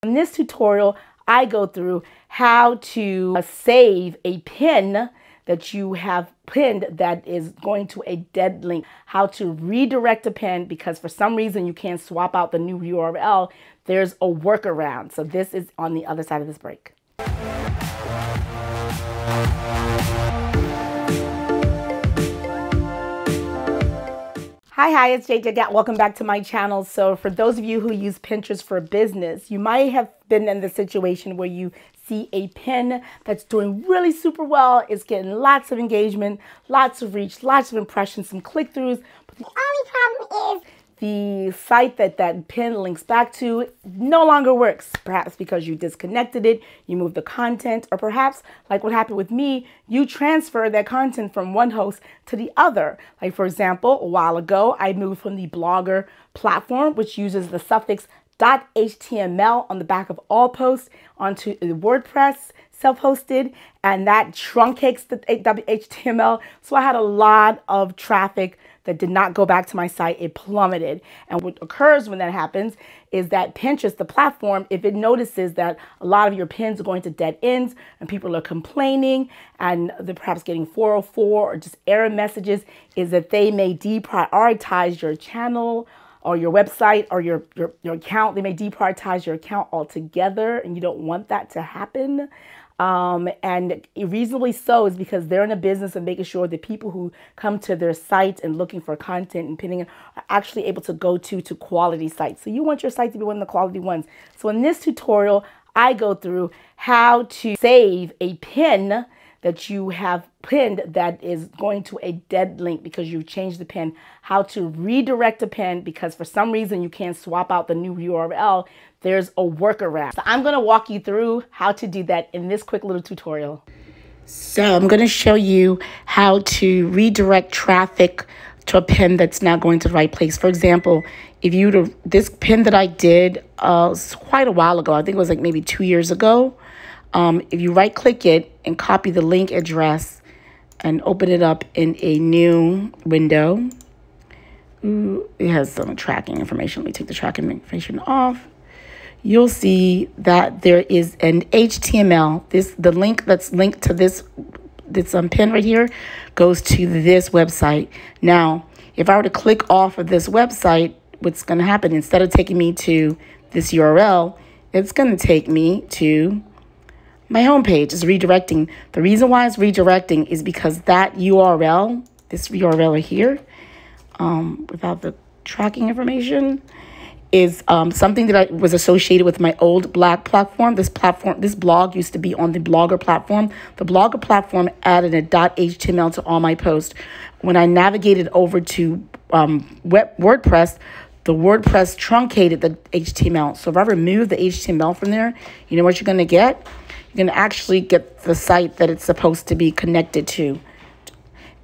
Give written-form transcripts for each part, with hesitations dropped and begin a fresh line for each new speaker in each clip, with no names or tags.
In this tutorial, I go through how to save a pin that you have pinned that is going to a dead link, how to redirect a pin because for some reason you can't swap out the new URL. There's a workaround. So this is on the other side of this break. Hi, it's JJ Gat. Welcome back to my channel. So for those of you who use Pinterest for business, you might have been in the situation where you see a pin that's doing really super well. It's getting lots of engagement, lots of reach, lots of impressions, some click-throughs. But the only problem is the site that pin links back to no longer works, perhaps because you disconnected it, you moved the content, or perhaps like what happened with me, you transfer that content from one host to the other. Like for example, a while ago, I moved from the Blogger platform, which uses the suffix .html on the back of all posts onto the Wordpress self-hosted, and that truncates the HTML. So I had a lot of traffic that did not go back to my site. It plummeted. And what occurs when that happens is that Pinterest, the platform, if it notices that a lot of your pins are going to dead ends and people are complaining and they're perhaps getting 404 or just error messages, is that they may deprioritize your channel or your website or your account. They may deprioritize your account altogether, and you don't want that to happen. And reasonably so is because they're in a business of making sure that people who come to their site and looking for content and pinning it are actually able to go to quality sites. So you want your site to be one of the quality ones. So in this tutorial, I go through how to save a pin that you have pinned that is going to a dead link because you've changed the pin, how to redirect a pin because for some reason you can't swap out the new URL. There's a workaround. So I'm going to walk you through how to do that in this quick little tutorial. So I'm going to show you how to redirect traffic to a pin that's not going to the right place. For example, if you this pin that I did quite a while ago, I think it was like maybe 2 years ago. If you right click it and copy the link address and open it up in a new window, it has some tracking information. Let me take the tracking information off. You'll see that there is an HTML. The link that's linked to this pin right here goes to this website. Now, if I were to click off of this website, what's going to happen? Instead of taking me to this URL, it's going to take me to my homepage. Is redirecting. The reason why it's redirecting is because that URL, this URL right here, without the tracking information, is something that was associated with my old blog platform. This blog used to be on the Blogger platform. The Blogger platform added a .html to all my posts. When I navigated over to WordPress, the WordPress truncated the HTML. So if I remove the HTML from there, you know what you're going to get? You're going to actually get the site that it's supposed to be connected to.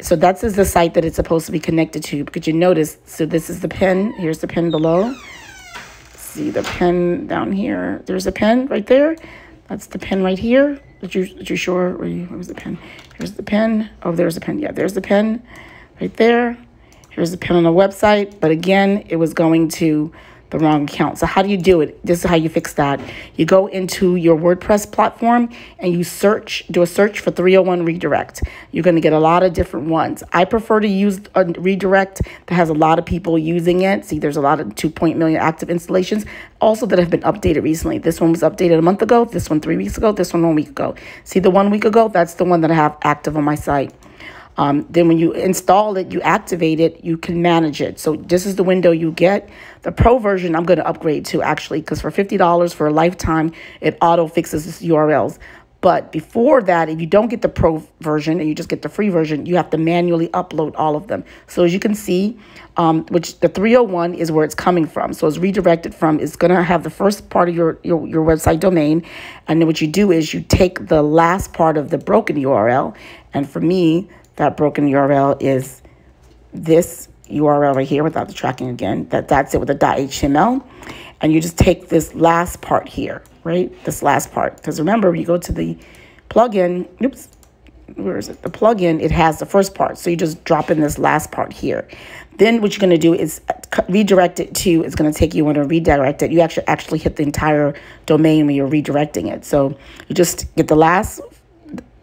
So that's the site that it's supposed to be connected to, because you notice, so this is the pin. Here's the pin below. See the pin down here. There's a pin right there. That's the pin right here. That you're sure? Where was the pin? Here's the pin. Oh, there's the pin. Yeah, there's the pin right there. Here's the pin on the website. But again, it was going to the wrong account. So how do you do it? This is how you fix that. You go into your WordPress platform and you do a search for 301 redirect. You're going to get a lot of different ones. I prefer to use a redirect that has a lot of people using it. See, there's a lot of 2.0 million active installations also that have been updated recently. This one was updated a month ago, this one 3 weeks ago, this one 1 week ago. See the 1 week ago? That's the one that I have active on my site. Then when you install it, you activate it, you can manage it. So this is the window you get. The pro version I'm going to upgrade to, actually, because for $50 for a lifetime, it auto fixes this URLs. But before that, if you don't get the pro version and you just get the free version, you have to manually upload all of them. So as you can see, which the 301 is where it's coming from. So it's redirected from, it's going to have the first part of your website domain. And then what you do is you take the last part of the broken URL. And for me, that broken URL is this URL right here without the tracking again. That's it with a .html. And you just take this last part here, right? This last part. Because remember, when you go to the plugin, oops, where is it? The plugin, it has the first part. So you just drop in this last part here. Then what you're going to do is redirect it to, it's going to take you on a redirect it. You actually hit the entire domain when you're redirecting it. So you just get the last,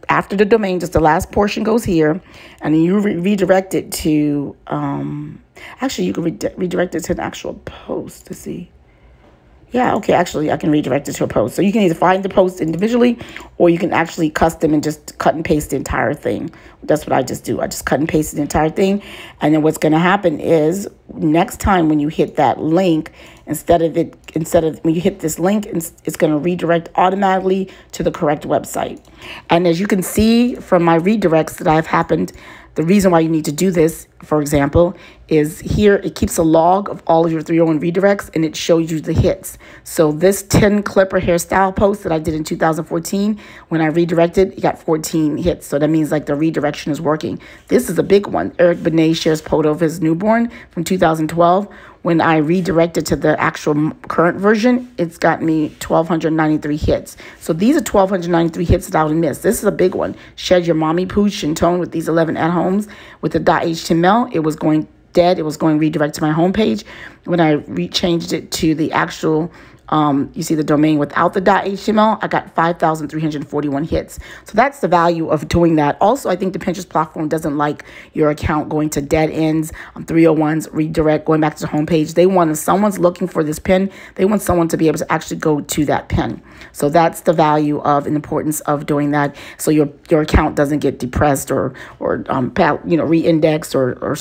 after the domain, just the last portion goes here, and then you redirect it to, actually you can redirect it to an actual post to see. Yeah, okay, actually, I can redirect it to a post. So you can either find the post individually, or you can actually custom and just cut and paste the entire thing. That's what I just do. I just cut and paste the entire thing. And then what's going to happen is next time when you hit that link, instead of when you hit this link, it's going to redirect automatically to the correct website. And as you can see from my redirects that have happened, the reason why you need to do this, for example, is here it keeps a log of all of your 301 redirects, and it shows you the hits. So this 10 clipper hairstyle post that I did in 2014, when I redirected, it got 14 hits. So that means like the redirection is working. This is a big one. Eric Benet shares photo of his newborn from 2012. When I redirected to the actual current version, it's got me 1,293 hits. So these are 1,293 hits that I would miss. This is a big one. Shed Your Mommy Pooch and Tone with these 11 at-homes. With the .html, it was going dead. It was going redirect to my homepage. When I changed it to the actual you see the domain without the .html, I got 5,341 hits. So that's the value of doing that. Also, I think the Pinterest platform doesn't like your account going to dead ends, 301s, redirect, going back to the homepage. They want, if someone's looking for this pin, they want someone to be able to actually go to that pin. So that's the value of and importance of doing that. So your account doesn't get depressed or re-indexed or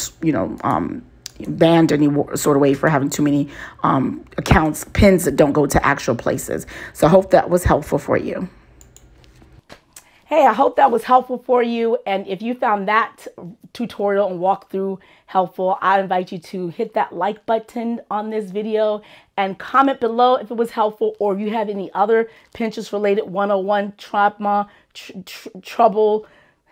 banned any sort of way for having too many accounts, pins that don't go to actual places. So I hope that was helpful for you. Hey, I hope that was helpful for you. And if you found that tutorial and walkthrough helpful, I invite you to hit that like button on this video and comment below if it was helpful, or if you have any other Pinterest related 101 trouble,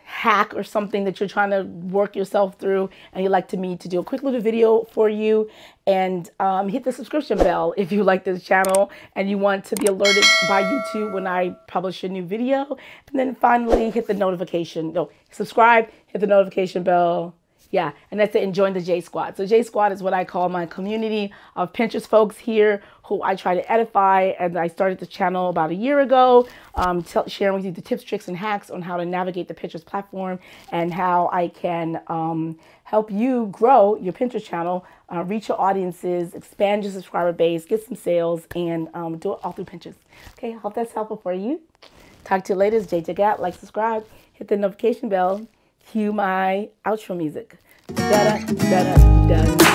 hack or something that you're trying to work yourself through and you'd like me to do a quick little video for you. And hit the subscription bell if you like this channel and you want to be alerted by YouTube when I publish a new video. And then finally hit the notification, subscribe, hit the notification bell. Yeah, and that's it, and join the J Squad. So J Squad is what I call my community of Pinterest folks here who I try to edify. And I started this channel about a year ago, sharing with you the tips, tricks, and hacks on how to navigate the Pinterest platform and how I can help you grow your Pinterest channel, reach your audiences, expand your subscriber base, get some sales, and do it all through Pinterest. Okay, I hope that's helpful for you. Talk to you later. It's JJ Gat. Like, subscribe, hit the notification bell. Cue my outro music. Da da da da da.